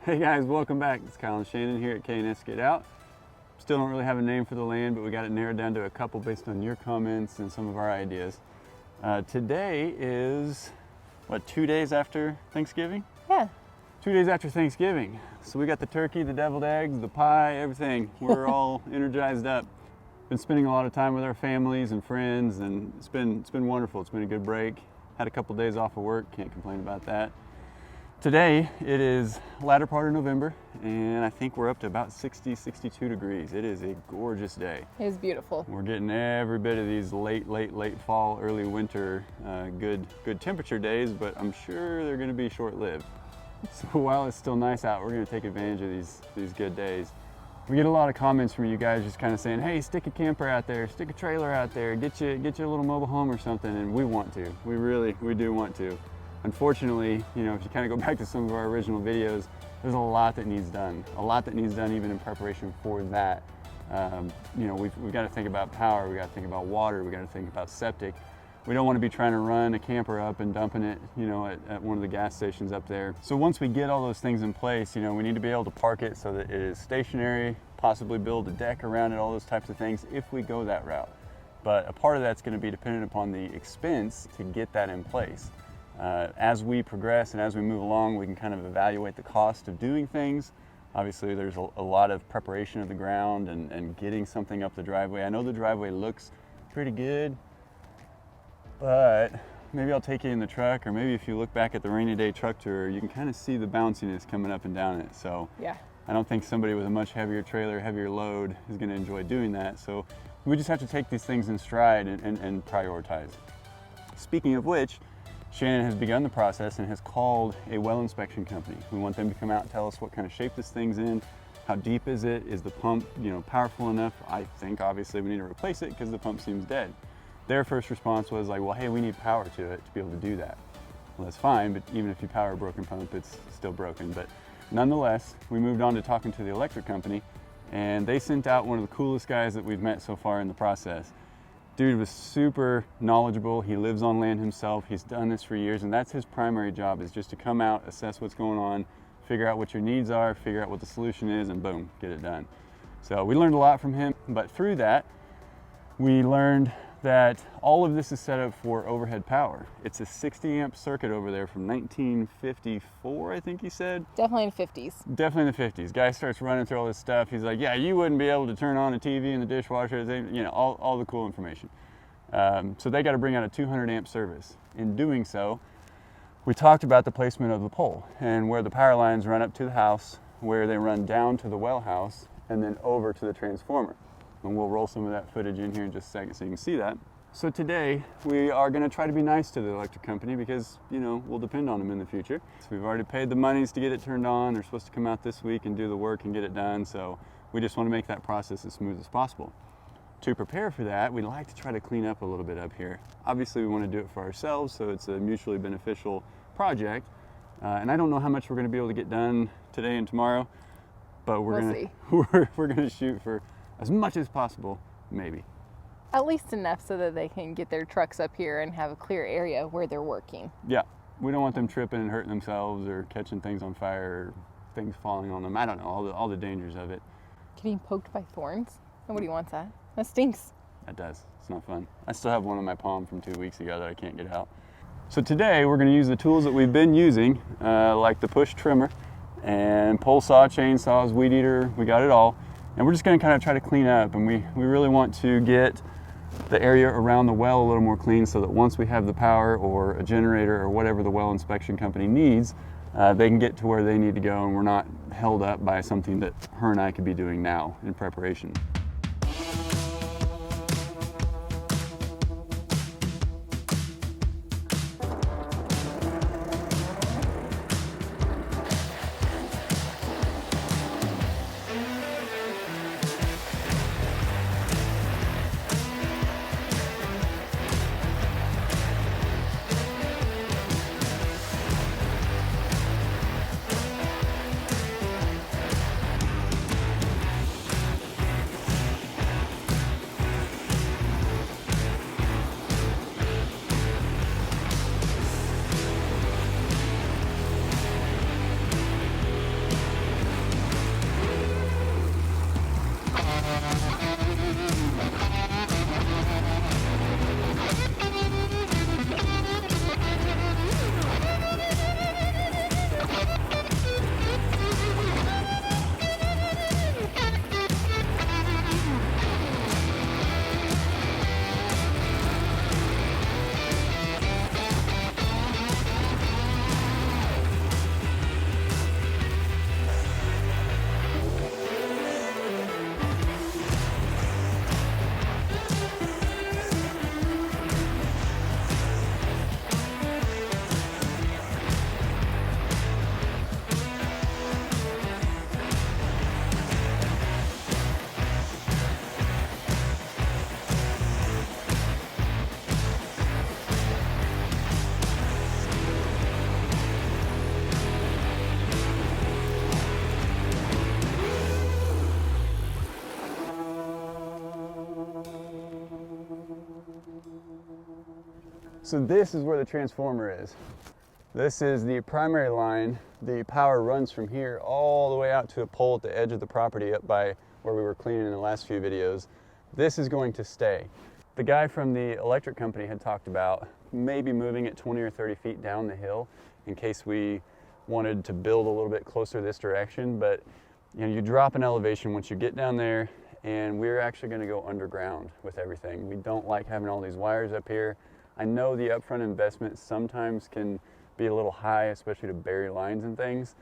Hey guys, welcome back. It's Kyle and Shannon here at K&S Get Out. Still don't really have a name for the land, but we got it narrowed down to a couple based on your comments and some of our ideas. Today is, 2 days after Thanksgiving? Yeah. 2 days after Thanksgiving. So we got the turkey, the deviled eggs, the pie, everything. We're all energized up. Been spending a lot of time with our families and friends, and it's been wonderful. It's been a good break. Had a couple days off of work, can't complain about that. Today, it is latter part of November, and I think we're up to about 60, 62 degrees. It is a gorgeous day. It is beautiful. We're getting every bit of these late fall, early winter, good temperature days, but I'm sure they're gonna be short-lived. So while it's still nice out, we're gonna take advantage of these good days. We get a lot of comments from you guys just kind of saying, hey, stick a camper out there, stick a trailer out there, get you a little mobile home or something, and we want to. We do want to. Unfortunately, if you kind of go back to some of our original videos, there's a lot that needs done. A lot that needs done even in preparation for that. We've got to think about power, we got to think about water, we got to think about septic. We don't want to be trying to run a camper up and dumping it, at one of the gas stations up there. So once we get all those things in place, we need to be able to park it so that it is stationary, possibly build a deck around it, all those types of things if we go that route. But a part of that's going to be dependent upon the expense to get that in place. As we progress and as we move along, we can kind of evaluate the cost of doing things. Obviously, there's a lot of preparation of the ground and getting something up the driveway. I know the driveway looks pretty good, but maybe I'll take you in the truck, or maybe if you look back at the rainy day truck tour, you can kind of see the bounciness coming up and down it. So yeah. I don't think somebody with a much heavier trailer, heavier load is going to enjoy doing that. So we just have to take these things in stride and prioritize. Speaking of which, Shannon has begun the process and has called a well inspection company. We want them to come out and tell us what kind of shape this thing's in, how deep is it, is the pump powerful enough. I think obviously we need to replace it because the pump seems dead. Their first response was like, well, hey, we need power to it to be able to do that. Well, that's fine, but even if you power a broken pump, it's still broken. But nonetheless, we moved on to talking to the electric company, and they sent out one of the coolest guys that we've met so far in the process. Dude was super knowledgeable. He lives on land himself. He's done this for years, and that's his primary job, is just to come out, assess what's going on, figure out what your needs are, figure out what the solution is, and boom, get it done. So we learned a lot from him, but through that, we learned that all of this is set up for overhead power. It's a 60 amp circuit over there from 1954, I think he said. Definitely in the 50s. Definitely in the 50s. Guy starts running through all this stuff. He's like, yeah, you wouldn't be able to turn on a TV in the dishwasher, all the cool information. So they got to bring out a 200 amp service. In doing so, we talked about the placement of the pole and where the power lines run up to the house, where they run down to the well house, and then over to the transformer. And we'll roll some of that footage in here in just a second so you can see that. So today, we are going to try to be nice to the electric company because, we'll depend on them in the future. So we've already paid the monies to get it turned on. They're supposed to come out this week and do the work and get it done. So we just want to make that process as smooth as possible. To prepare for that, we'd like to try to clean up a little bit up here. Obviously, we want to do it for ourselves, so it's a mutually beneficial project. And I don't know how much we're going to be able to get done today and tomorrow, but we're going to shoot for as much as possible, maybe. At least enough so that they can get their trucks up here and have a clear area where they're working. Yeah, we don't want them tripping and hurting themselves or catching things on fire or things falling on them. I don't know, all the dangers of it. Getting poked by thorns? Nobody wants that. That stinks. That does. It's not fun. I still have one on my palm from 2 weeks ago that I can't get out. So today we're going to use the tools that we've been using, like the push trimmer and pole saw, chainsaws, weed eater. We got it all. And we're just going to kind of try to clean up, and we really want to get the area around the well a little more clean so that once we have the power or a generator or whatever the well inspection company needs, they can get to where they need to go, and we're not held up by something that her and I could be doing now in preparation. So this is where the transformer is. This is the primary line. The power runs from here all the way out to a pole at the edge of the property up by where we were cleaning in the last few videos. This is going to stay. The guy from the electric company had talked about maybe moving it 20 or 30 feet down the hill in case we wanted to build a little bit closer this direction. But you know, you drop an elevation once you get down there, and we're actually going to go underground with everything. We don't like having all these wires up here. I know the upfront investment sometimes can be a little high, especially to bury lines and things.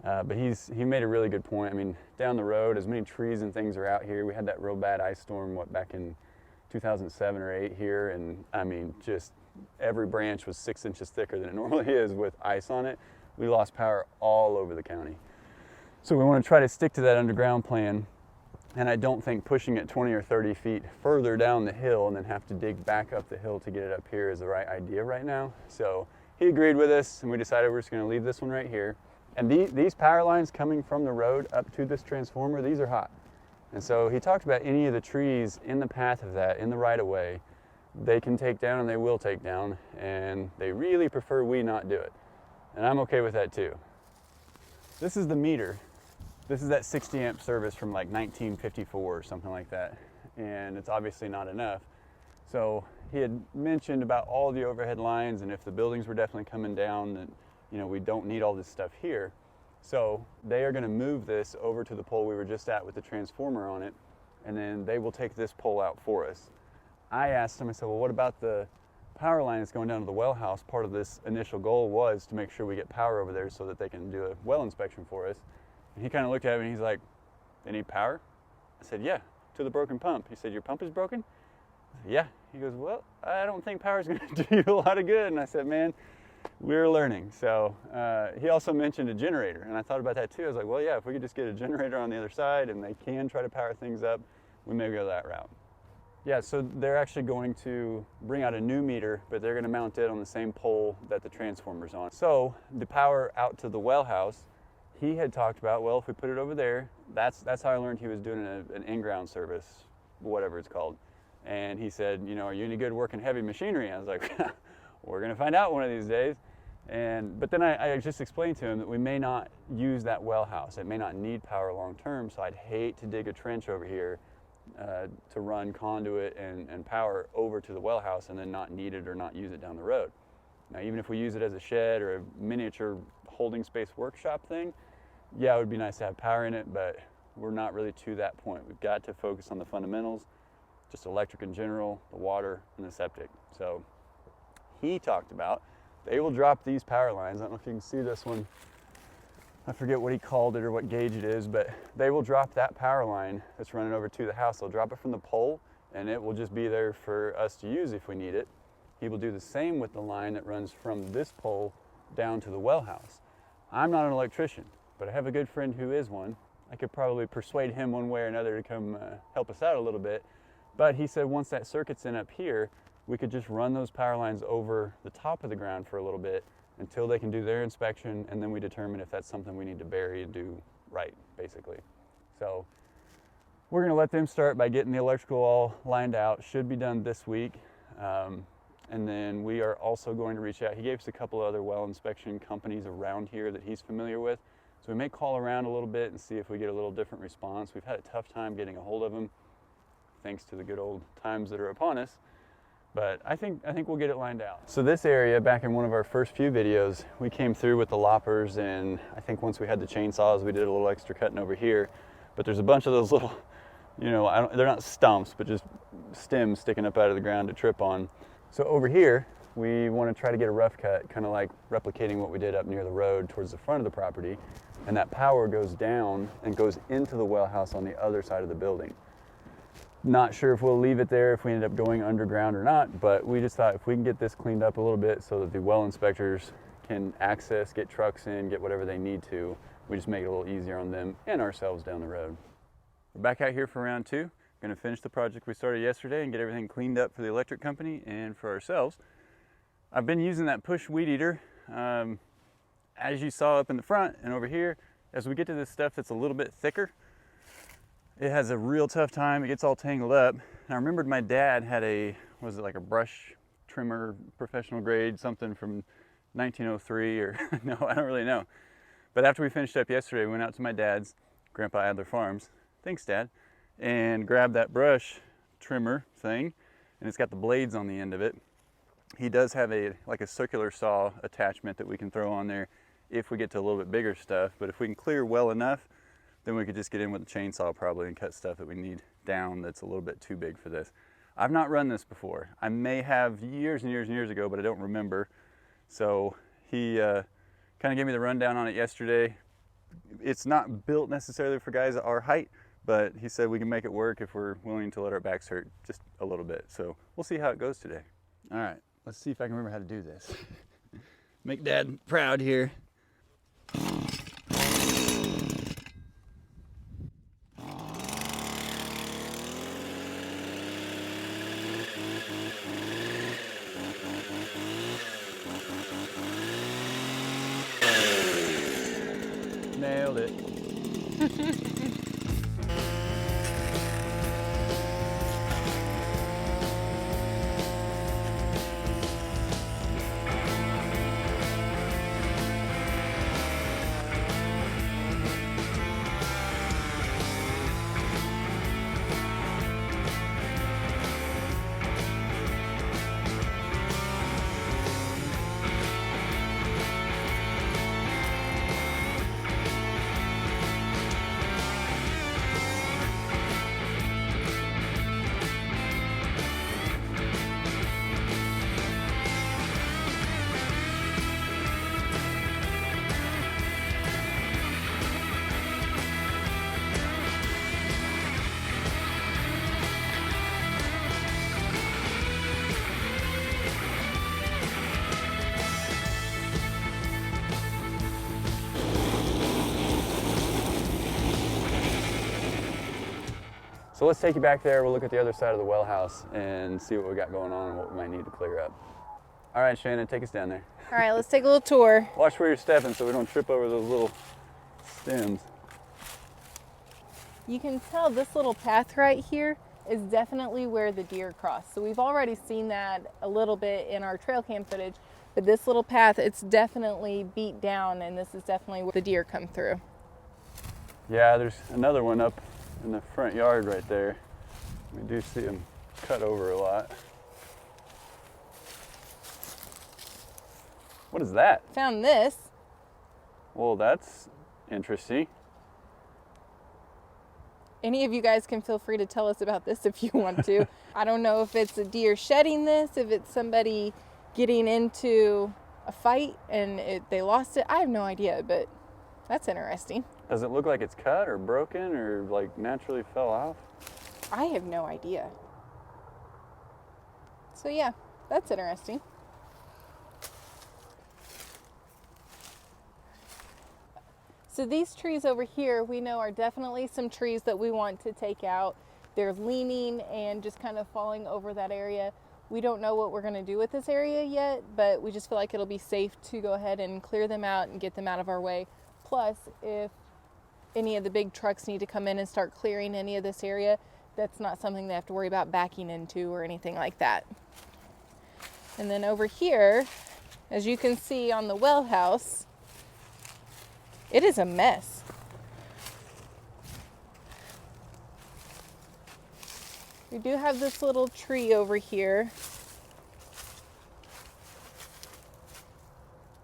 But he made a really good point. I mean, down the road, as many trees and things are out here. We had that real bad ice storm, back in 2007 or 8 here, and I mean, just every branch was 6 inches thicker than it normally is with ice on it. We lost power all over the county. So we want to try to stick to that underground plan. And I don't think pushing it 20 or 30 feet further down the hill and then have to dig back up the hill to get it up here is the right idea right now. So he agreed with us, and we decided we're just going to leave this one right here. And these power lines coming from the road up to this transformer, these are hot. And so he talked about any of the trees in the path of that, in the right of way, they can take down and they will take down, and they really prefer we not do it. And I'm okay with that too. This is the meter. This is that 60 amp service from like 1954 or something like that. And it's obviously not enough. So he had mentioned about all the overhead lines, and if the buildings were definitely coming down, that, you know, we don't need all this stuff here. So they are going to move this over to the pole we were just at with the transformer on it, and then they will take this pole out for us. I asked him, I said, well, what about the power line that's going down to the well house? Part of this initial goal was to make sure we get power over there so that they can do a well inspection for us. And he kind of looked at me and he's like, they need power? I said, yeah, to the broken pump. He said, your pump is broken? I said, yeah. He goes, well, I don't think power's going to do you a lot of good. And I said, man, we're learning. So he also mentioned a generator, and I thought about that too. I was like, well, yeah, if we could just get a generator on the other side and they can try to power things up, we may go that route. Yeah, so they're actually going to bring out a new meter, but they're going to mount it on the same pole that the transformer's on. So the power out to the well house, he had talked about, well, if we put it over there, that's how I learned he was doing an in-ground service, whatever it's called. And he said, you know, are you any good working heavy machinery? And I was like, we're going to find out one of these days. But then I just explained to him that we may not use that well house. It may not need power long term, so I'd hate to dig a trench over here to run conduit and power over to the well house and then not need it or not use it down the road. Now, even if we use it as a shed or a miniature holding space workshop thing, yeah, it would be nice to have power in it, but we're not really to that point. We've got to focus on the fundamentals, just electric in general, the water, and the septic. So he talked about they will drop these power lines. I don't know if you can see this one. I forget what he called it or what gauge it is, but they will drop that power line that's running over to the house. They'll drop it from the pole, and it will just be there for us to use if we need it. He will do the same with the line that runs from this pole down to the well house. I'm not an electrician, but I have a good friend who is one. I could probably persuade him one way or another to come help us out a little bit. But he said once that circuit's in up here, we could just run those power lines over the top of the ground for a little bit until they can do their inspection, and then we determine if that's something we need to bury and do right, basically. So we're going to let them start by getting the electrical all lined out. Should be done this week. And then we are also going to reach out. He gave us a couple of other well inspection companies around here that he's familiar with. So we may call around a little bit and see if we get a little different response. We've had a tough time getting a hold of them, thanks to the good old times that are upon us. But I think we'll get it lined out. So this area, back in one of our first few videos, we came through with the loppers, and I think once we had the chainsaws, we did a little extra cutting over here. But there's a bunch of those little, you know, they're not stumps, but just stems sticking up out of the ground to trip on. So over here, we want to try to get a rough cut, kind of like replicating what we did up near the road towards the front of the property. And that power goes down and goes into the well house on the other side of the building. Not sure if we'll leave it there if we end up going underground or not, but we just thought if we can get this cleaned up a little bit so that the well inspectors can access, get trucks in, get whatever they need to, we just make it a little easier on them and ourselves down the road. We're back out here for round two. Going to finish the project we started yesterday and get everything cleaned up for the electric company and for ourselves. I've been using that push weed eater, as you saw up in the front and over here. As we get to this stuff that's a little bit thicker, it has a real tough time. It gets all tangled up. And I remembered my dad had a, was it like a brush trimmer, professional grade, something from 1903 or no, I don't really know. But after we finished up yesterday, we went out to my dad's, Grandpa Adler Farms, thanks Dad, and grabbed that brush trimmer thing, and it's got the blades on the end of it. He does have like a circular saw attachment that we can throw on there if we get to a little bit bigger stuff, but if we can clear well enough, then we could just get in with a chainsaw probably and cut stuff that we need down that's a little bit too big for this. I've not run this before. I may have years and years and years ago, but I don't remember. So he kind of gave me the rundown on it yesterday. It's not built necessarily for guys our height, but he said we can make it work if we're willing to let our backs hurt just a little bit. So we'll see how it goes today. All right, let's see if I can remember how to do this. Make Dad proud here. Nailed it. So let's take you back there. We'll look at the other side of the well house and see what we got going on and what we might need to clear up. All right, Shannon, take us down there. All right, let's take a little tour. Watch where you're stepping so we don't trip over those little stems. You can tell this little path right here is definitely where the deer cross. So we've already seen that a little bit in our trail cam footage, but this little path, it's definitely beat down, and this is definitely where the deer come through. Yeah, there's another one up in the front yard right there. We do see them cut over a lot. What is that? Found this. Well, that's interesting. Any of you guys can feel free to tell us about this if you want to. I don't know if it's a deer shedding this, if it's somebody getting into a fight and they lost it. I have no idea, but that's interesting. Does it look like it's cut or broken or like naturally fell off? I have no idea. So yeah, that's interesting. So these trees over here, we know are definitely some trees that we want to take out. They're leaning and just kind of falling over that area. We don't know what we're going to do with this area yet, but we just feel like it'll be safe to go ahead and clear them out and get them out of our way. Plus, if any of the big trucks need to come in and start clearing any of this area, that's not something they have to worry about backing into or anything like that. And then over here, as you can see on the well house, it is a mess. We do have this little tree over here,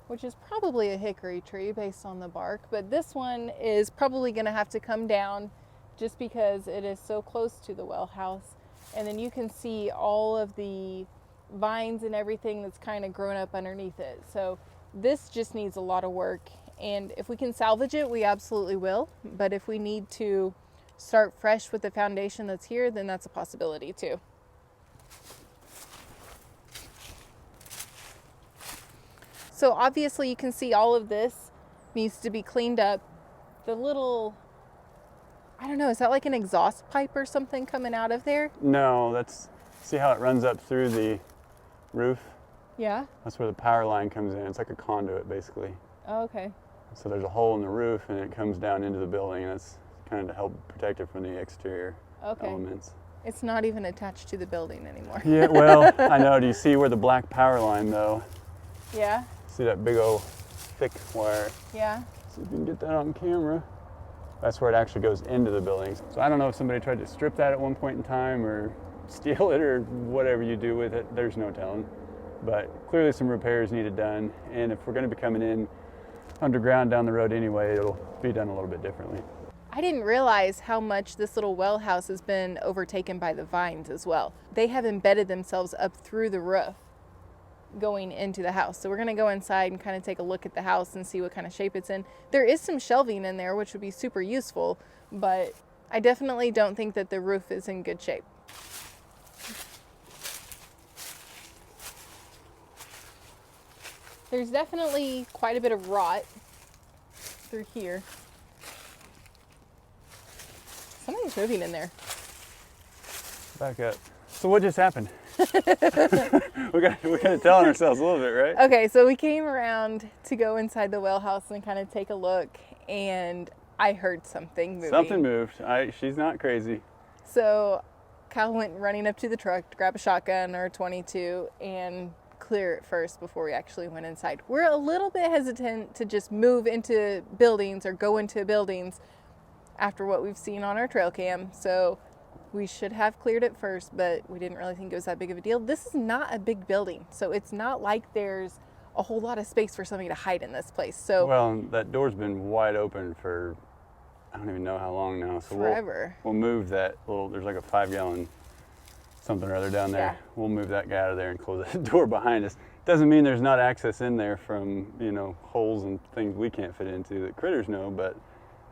which is probably a hickory tree based on the bark, but this one is probably going to have to come down just because it is so close to the well house. And then you can see all of the vines and everything that's kind of grown up underneath it. So this just needs a lot of work, and if we can salvage it, we absolutely will. But if we need to start fresh with the foundation that's here, then that's a possibility too. So obviously you can see all of this needs to be cleaned up. The little, I don't know, is that like an exhaust pipe or something coming out of there? No, that's, see how it runs up through the roof? Yeah. That's where the power line comes in. It's like a conduit basically. Oh, okay. So there's a hole in the roof and it comes down into the building, and that's kind of to help protect it from the exterior elements. It's not even attached to the building anymore. Yeah, well, I know. Do you see where the black power line though? Yeah, See that big old thick wire? yeah. See if you can get that on camera. That's where it actually goes into the buildings. So I don't know if somebody tried to strip that at one point in time or steal it or whatever you do with it. There's no telling. But clearly some repairs needed done. And if we're going to be coming in underground down the road anyway, it'll be done a little bit differently. I didn't realize how much this little well house has been overtaken by the vines as well. They have embedded themselves up through the roof going into the house. So we're gonna go inside and kind of take a look at the house and see what kind of shape it's in. There is some shelving in there, which would be super useful, but I definitely don't think that the roof is in good shape. There's definitely quite a bit of rot through here. Something's moving in there. Back up. So what just happened? we're kind of telling ourselves a little bit, right? Okay, so we came around to go inside the well house and kind of take a look, and I heard something moving. Something moved. She's not crazy. So Kyle went running up to the truck to grab a shotgun or a 22 and clear it first before we actually went inside. We're a little bit hesitant to just move into buildings or go into buildings after what we've seen on our trail cam. So we should have cleared it first, but we didn't really think it was that big of a deal. This is not a big building, so it's not like there's a whole lot of space for somebody to hide in this place. So Well, that door's been wide open for I don't even know how long now. So forever. We'll move that little. There's like a 5-gallon something or other down there. Yeah. We'll move that guy out of there and close that door behind us. Doesn't mean there's not access in there from holes and things we can't fit into that critters know, but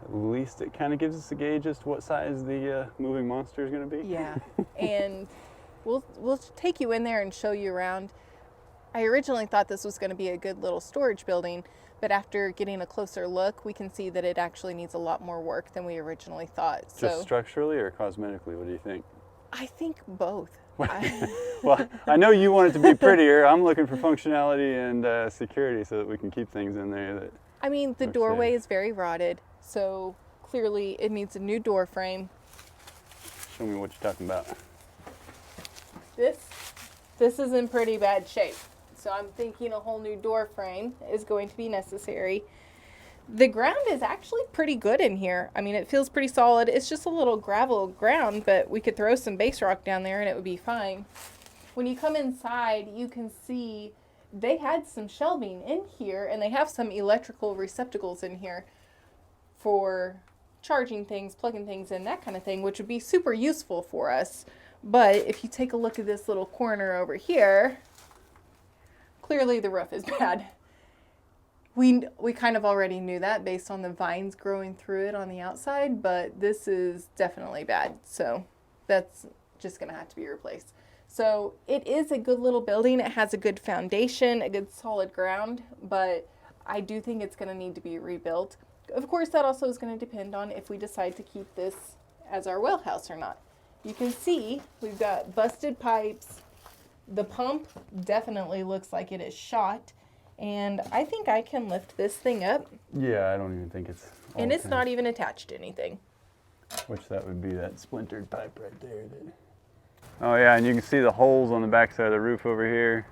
at least it kind of gives us a gauge as to what size the moving monster is going to be. Yeah, and we'll take you in there and show you around. I originally thought this was going to be a good little storage building, but after getting a closer look, we can see that it actually needs a lot more work than we originally thought. Just structurally or cosmetically, what do you think? I think both. Well, I know you want it to be prettier. I'm looking for functionality and security so that we can keep things in there that. I mean, the doorway is very rotted, so clearly it needs a new door frame. Show me what you're talking about. This is in pretty bad shape, so I'm thinking a whole new door frame is going to be necessary. The ground is actually pretty good in here. I mean, it feels pretty solid. It's just a little gravel ground, but we could throw some base rock down there and it would be fine. When you come inside, you can see they had some shelving in here, and they have some electrical receptacles in here for charging things, plugging things in, that kind of thing, which would be super useful for us. But if you take a look at this little corner over here, clearly the roof is bad. We kind of already knew that based on the vines growing through it on the outside, but this is definitely bad. So that's just going to have to be replaced. So it is a good little building. It has a good foundation, a good solid ground, but I do think it's going to need to be rebuilt. Of course, that also is going to depend on if we decide to keep this as our well house or not. You can see we've got busted pipes. The pump definitely looks like it is shot. And I think I can lift this thing up. Yeah, I don't even think it's. And it's not even attached to anything. Which that would be that splintered pipe right there. Oh yeah, and you can see the holes on the backside of the roof over here.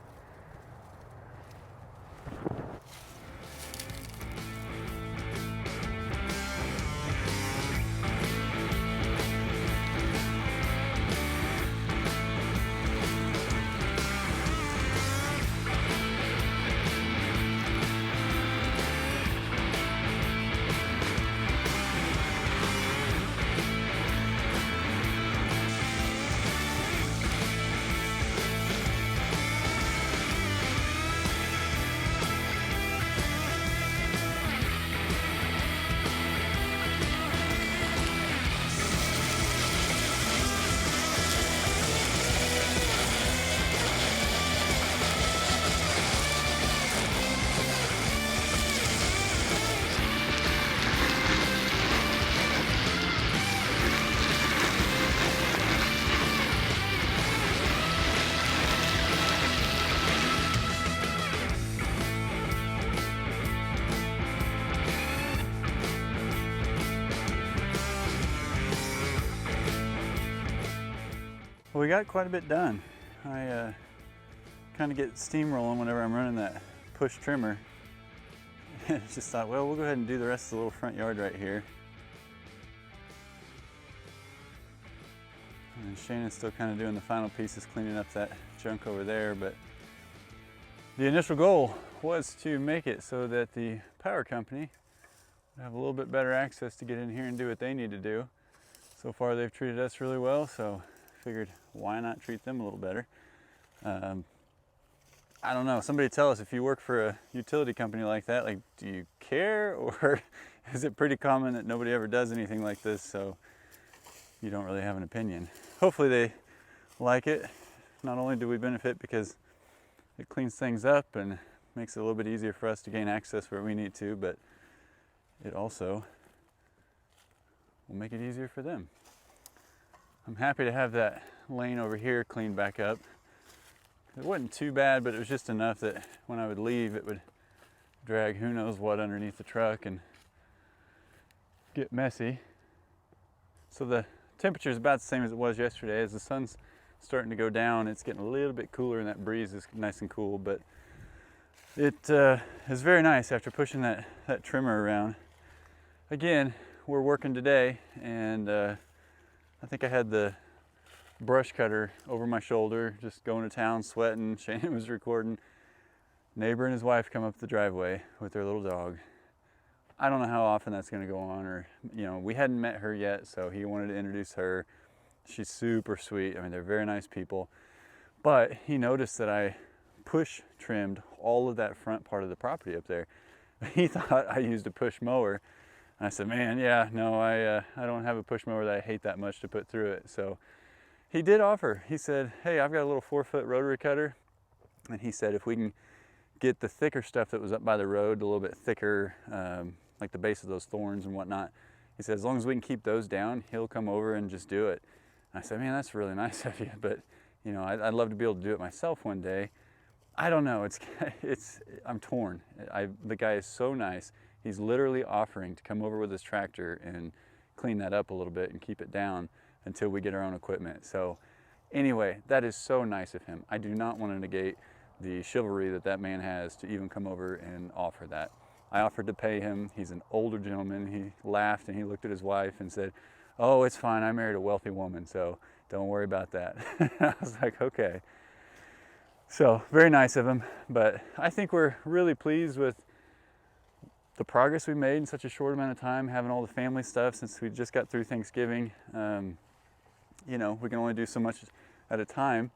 Well, we got quite a bit done. I kind of get steam rolling whenever I'm running that push trimmer. And I just thought, well, we'll go ahead and do the rest of the little front yard right here. And Shannon's still kind of doing the final pieces, cleaning up that junk over there, but the initial goal was to make it so that the power company would have a little bit better access to get in here and do what they need to do. So far they've treated us really well, so figured why not treat them a little better. I don't know, somebody tell us, if you work for a utility company like that, like, do you care, or is it pretty common that nobody ever does anything like this, so you don't really have an opinion? Hopefully they like it. Not only do we benefit because it cleans things up and makes it a little bit easier for us to gain access where we need to, but it also will make it easier for them. I'm happy to have that lane over here cleaned back up. It wasn't too bad, but it was just enough that when I would leave, it would drag who knows what underneath the truck and get messy. So the temperature is about the same as it was yesterday. As the sun's starting to go down, it's getting a little bit cooler and that breeze is nice and cool, but it is very nice after pushing that trimmer around. Again, we're working today, and I think I had the brush cutter over my shoulder, just going to town, sweating. Shannon was recording. Neighbor and his wife come up the driveway with their little dog. I don't know how often that's going to go on, or, you know, we hadn't met her yet, so he wanted to introduce her. She's super sweet. I mean, they're very nice people. But he noticed that I push trimmed all of that front part of the property up there. He thought I used a push mower. And I said, man, yeah, no, I don't have a push mower that I hate that much to put through it. So he did offer. He said, hey, I've got a little 4-foot rotary cutter. And he said, if we can get the thicker stuff that was up by the road, a little bit thicker, like the base of those thorns and whatnot, he said, as long as we can keep those down, he'll come over and just do it. And I said, man, that's really nice of you, but you know, I'd love to be able to do it myself one day. I don't know, I'm torn. The guy is so nice. He's literally offering to come over with his tractor and clean that up a little bit and keep it down until we get our own equipment. So anyway, that is so nice of him. I do not want to negate the chivalry that man has to even come over and offer that. I offered to pay him. He's an older gentleman. He laughed and he looked at his wife and said, oh, it's fine. I married a wealthy woman, so don't worry about that. I was like, okay. So very nice of him, but I think we're really pleased with the progress we made in such a short amount of time, having all the family stuff since we just got through Thanksgiving. You know, we can only do so much at a time,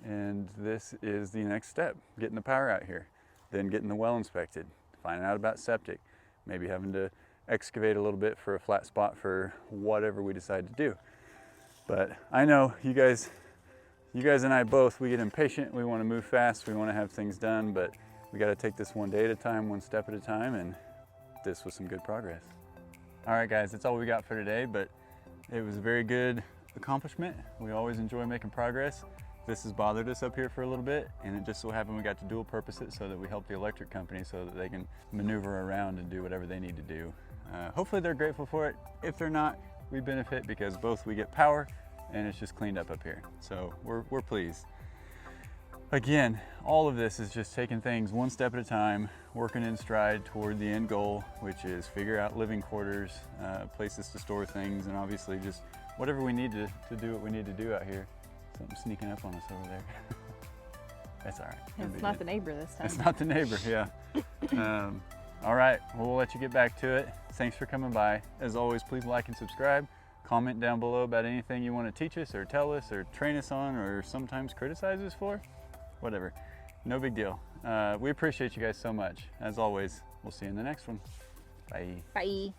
and this is the next step, getting the power out here, then getting the well inspected, finding out about septic, maybe having to excavate a little bit for a flat spot for whatever we decide to do. But I know you guys and I both, we get impatient, we want to move fast, we want to have things done, but we got to take this one day at a time, one step at a time, and this was some good progress. All right guys, that's all we got for today, but it was a very good accomplishment. We always enjoy making progress. This has bothered us up here for a little bit, and it just so happened we got to dual purpose it so that we help the electric company so that they can maneuver around and do whatever they need to do. Hopefully they're grateful for it. If they're not, we benefit because both we get power and it's just cleaned up here. So we're pleased. Again, all of this is just taking things one step at a time, working in stride toward the end goal, which is figure out living quarters, places to store things, and obviously just whatever we need to do what we need to do out here. Something sneaking up on us over there. That's all right. It's not the neighbor this time. It's not the neighbor, yeah. All right, well, we'll let you get back to it. Thanks for coming by. As always, please like and subscribe. Comment down below about anything you want to teach us or tell us or train us on or sometimes criticize us for. Whatever, no big deal. We appreciate you guys so much. As always, we'll see you in the next one. Bye. Bye.